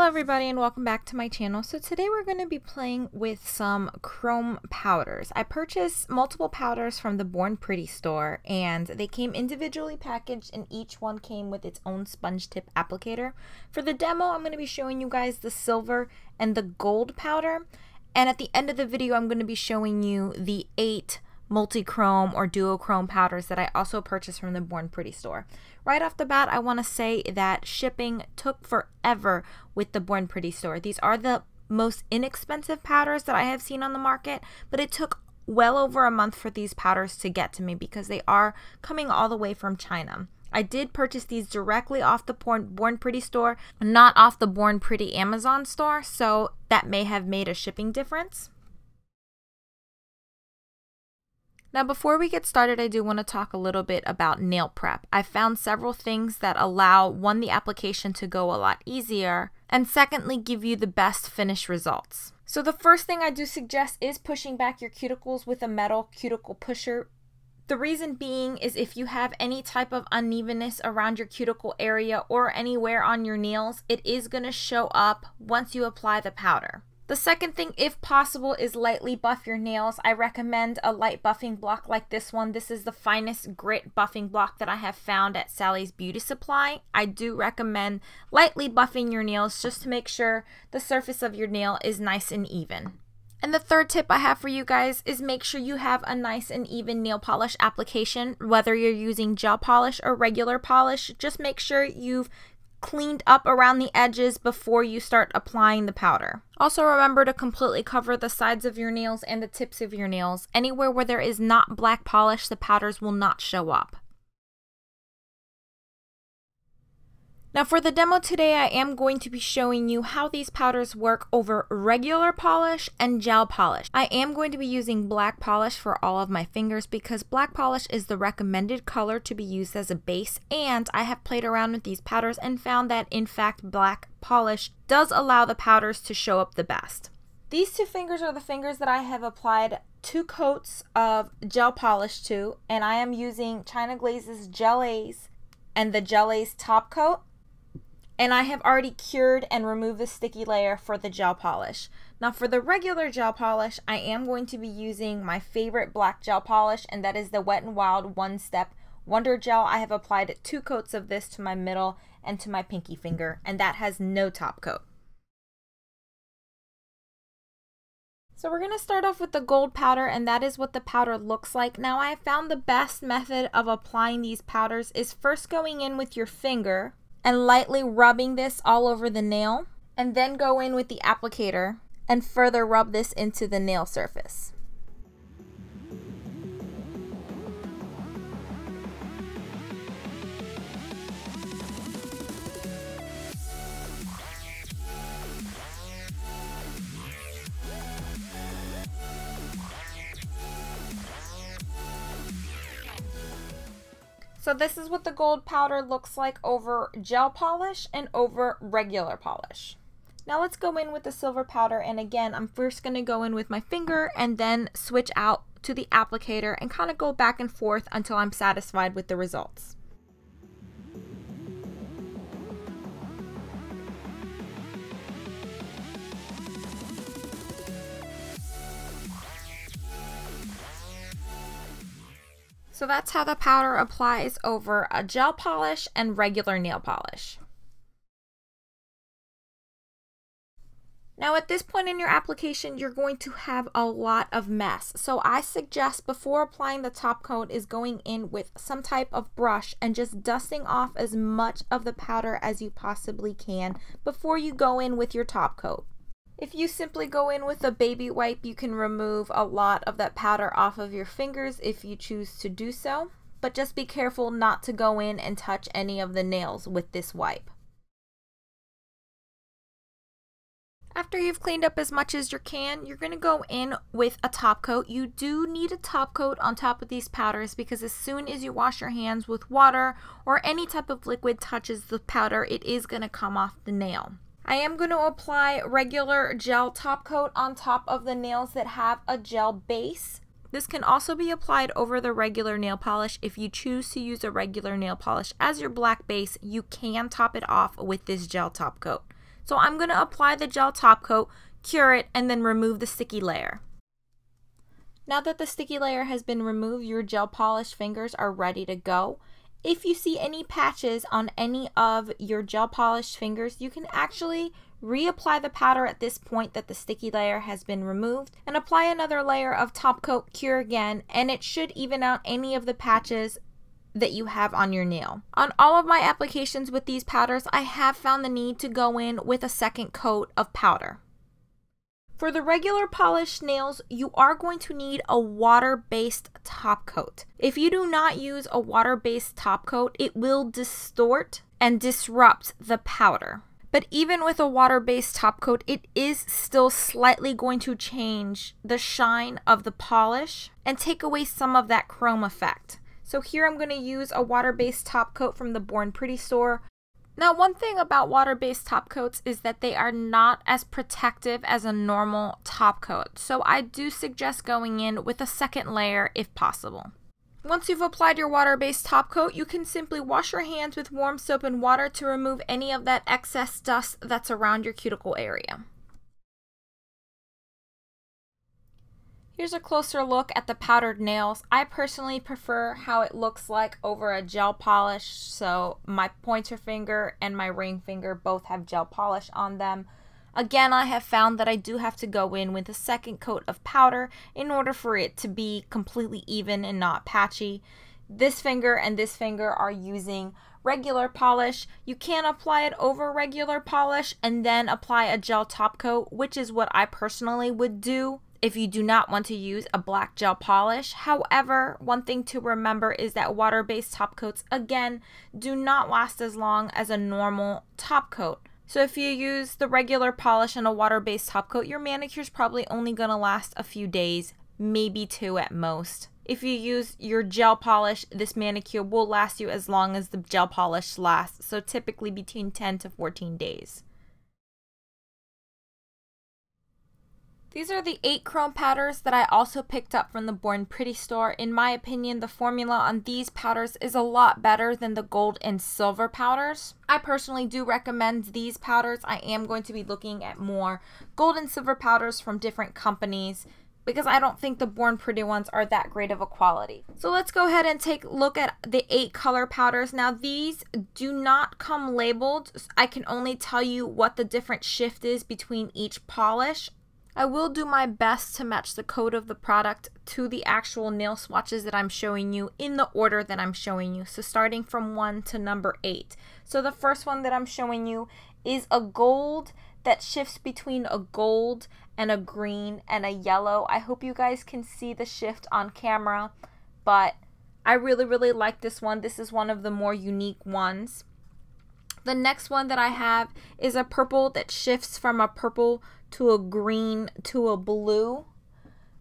everybody and welcome back to my channel. So today we're going to be playing with some chrome powders. I purchased multiple powders from the Born Pretty store and they came individually packaged and each one came with its own sponge tip applicator. For the demo I'm going to be showing you guys the silver and the gold powder, and at the end of the video I'm going to be showing you the 8 multi-chrome or duochrome powders that I also purchased from the Born Pretty store. Right off the bat, I want to say that shipping took forever with the Born Pretty store. These are the most inexpensive powders that I have seen on the market, but it took well over a month for these powders to get to me because they are coming all the way from China. I did purchase these directly off the Born Pretty store, not off the Born Pretty Amazon store, so that may have made a shipping difference. Now before we get started, I do want to talk a little bit about nail prep. I found several things that allow, one, the application to go a lot easier, and secondly, give you the best finish results. So the first thing I do suggest is pushing back your cuticles with a metal cuticle pusher. The reason being is if you have any type of unevenness around your cuticle area or anywhere on your nails, it is going to show up once you apply the powder. The second thing, if possible, is lightly buff your nails. I recommend a light buffing block like this one. This is the finest grit buffing block that I have found at Sally's Beauty Supply. I do recommend lightly buffing your nails just to make sure the surface of your nail is nice and even. And the third tip I have for you guys is make sure you have a nice and even nail polish application. Whether you're using gel polish or regular polish, just make sure you've cleaned up around the edges before you start applying the powder. Also remember to completely cover the sides of your nails and the tips of your nails. Anywhere where there is not black polish, the powders will not show up. Now for the demo today, I am going to be showing you how these powders work over regular polish and gel polish. I am going to be using black polish for all of my fingers because black polish is the recommended color to be used as a base, and I have played around with these powders and found that in fact black polish does allow the powders to show up the best. These two fingers are the fingers that I have applied 2 coats of gel polish to, and I am using China Glaze's Gelaze and the Gelaze top coat. And I have already cured and removed the sticky layer for the gel polish. Now for the regular gel polish, I am going to be using my favorite black gel polish, and that is the Wet n Wild One Step Wonder Gel. I have applied 2 coats of this to my middle and to my pinky finger, and that has no top coat. So we're going to start off with the gold powder, and that is what the powder looks like. Now I have found the best method of applying these powders is first going in with your finger and lightly rubbing this all over the nail, and then go in with the applicator and further rub this into the nail surface. So this is what the gold powder looks like over gel polish and over regular polish. Now let's go in with the silver powder, and again I'm first going to go in with my finger and then switch out to the applicator and kind of go back and forth until I'm satisfied with the results. So that's how the powder applies over a gel polish and regular nail polish. Now at this point in your application, you're going to have a lot of mess. So I suggest before applying the top coat is going in with some type of brush and just dusting off as much of the powder as you possibly can before you go in with your top coat. If you simply go in with a baby wipe, you can remove a lot of that powder off of your fingers if you choose to do so, but just be careful not to go in and touch any of the nails with this wipe. After you've cleaned up as much as you can, you're going to go in with a top coat. You do need a top coat on top of these powders because as soon as you wash your hands with water or any type of liquid touches the powder, it is going to come off the nail. I am going to apply regular gel top coat on top of the nails that have a gel base. This can also be applied over the regular nail polish. If you choose to use a regular nail polish as your black base, you can top it off with this gel top coat. So I'm going to apply the gel top coat, cure it, and then remove the sticky layer. Now that the sticky layer has been removed, your gel polish fingers are ready to go. If you see any patches on any of your gel polish fingers, you can actually reapply the powder at this point that the sticky layer has been removed and apply another layer of top coat, cure again, and it should even out any of the patches that you have on your nail. On all of my applications with these powders, I have found the need to go in with a second coat of powder. For the regular polished nails, you are going to need a water-based top coat. If you do not use a water-based top coat, it will distort and disrupt the powder. But even with a water-based top coat, it is still slightly going to change the shine of the polish and take away some of that chrome effect. So here I'm going to use a water-based top coat from the Born Pretty store. Now, one thing about water-based top coats is that they are not as protective as a normal top coat. So I do suggest going in with a second layer if possible. Once you've applied your water-based top coat, you can simply wash your hands with warm soap and water to remove any of that excess dust that's around your cuticle area. Here's a closer look at the powdered nails. I personally prefer how it looks like over a gel polish. So my pointer finger and my ring finger both have gel polish on them. Again, I have found that I do have to go in with a second coat of powder in order for it to be completely even and not patchy. This finger and this finger are using regular polish. You can apply it over regular polish and then apply a gel top coat, which is what I personally would do if you do not want to use a black gel polish. However, one thing to remember is that water-based top coats, again, do not last as long as a normal top coat. So if you use the regular polish and a water-based top coat, your manicure's probably only going to last a few days, maybe 2 at most. If you use your gel polish, this manicure will last you as long as the gel polish lasts, so typically between 10 to 14 days. These are the 8 chrome powders that I also picked up from the Born Pretty store. In my opinion, the formula on these powders is a lot better than the gold and silver powders. I personally do recommend these powders. I am going to be looking at more gold and silver powders from different companies because I don't think the Born Pretty ones are that great of a quality. So let's go ahead and take a look at the 8 color powders. Now these do not come labeled. I can only tell you what the different shift is between each polish. I will do my best to match the code of the product to the actual nail swatches that I'm showing you in the order that I'm showing you. So starting from 1 to number 8. So the first one that I'm showing you is a gold that shifts between a gold and a green and a yellow. I hope you guys can see the shift on camera, but I really like this one. This is one of the more unique ones. The next one that I have is a purple that shifts from a purple to a green to a blue.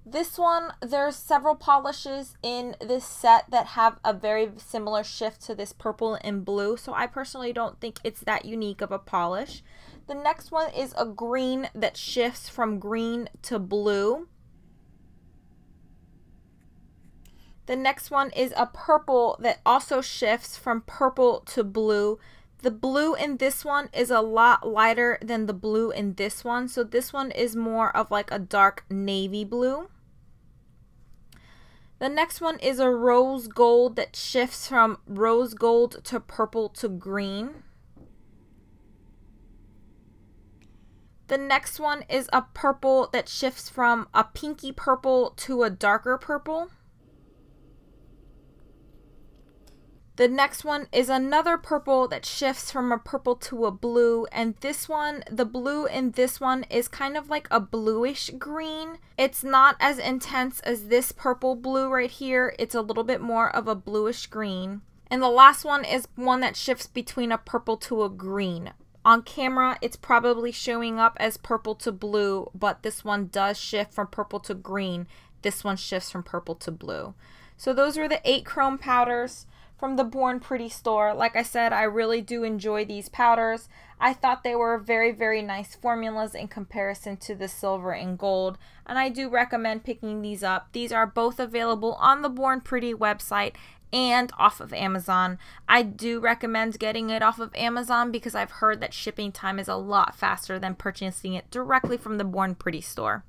This one, there's several polishes in this set that have a very similar shift to this purple and blue, so I personally don't think it's that unique of a polish. The next one is a green that shifts from green to blue. The next one is a purple that also shifts from purple to blue. The blue in this one is a lot lighter than the blue in this one. So this one is more of like a dark navy blue. The next one is a rose gold that shifts from rose gold to purple to green. The next one is a purple that shifts from a pinky purple to a darker purple. The next one is another purple that shifts from a purple to a blue, and this one, the blue in this one is kind of like a bluish green. It's not as intense as this purple blue right here. It's a little bit more of a bluish green. And the last one is one that shifts between a purple to a green. On camera, it's probably showing up as purple to blue, but this one does shift from purple to green. This one shifts from purple to blue. So those are the 8 chrome powders from the Born Pretty store. Like I said, I really do enjoy these powders. I thought they were very nice formulas in comparison to the silver and gold, and I do recommend picking these up. These are both available on the Born Pretty website and off of Amazon. I do recommend getting it off of Amazon because I've heard that shipping time is a lot faster than purchasing it directly from the Born Pretty store.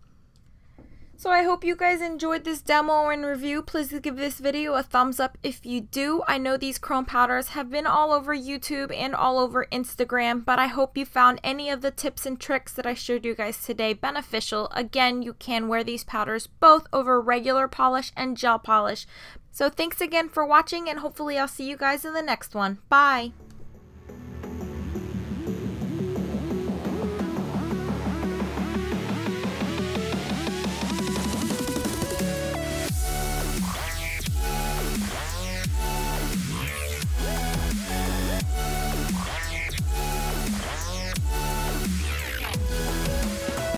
So I hope you guys enjoyed this demo and review. Please give this video a thumbs up if you do. I know these chrome powders have been all over YouTube and all over Instagram, but I hope you found any of the tips and tricks that I showed you guys today beneficial. Again, you can wear these powders both over regular polish and gel polish. So thanks again for watching, and hopefully I'll see you guys in the next one. Bye!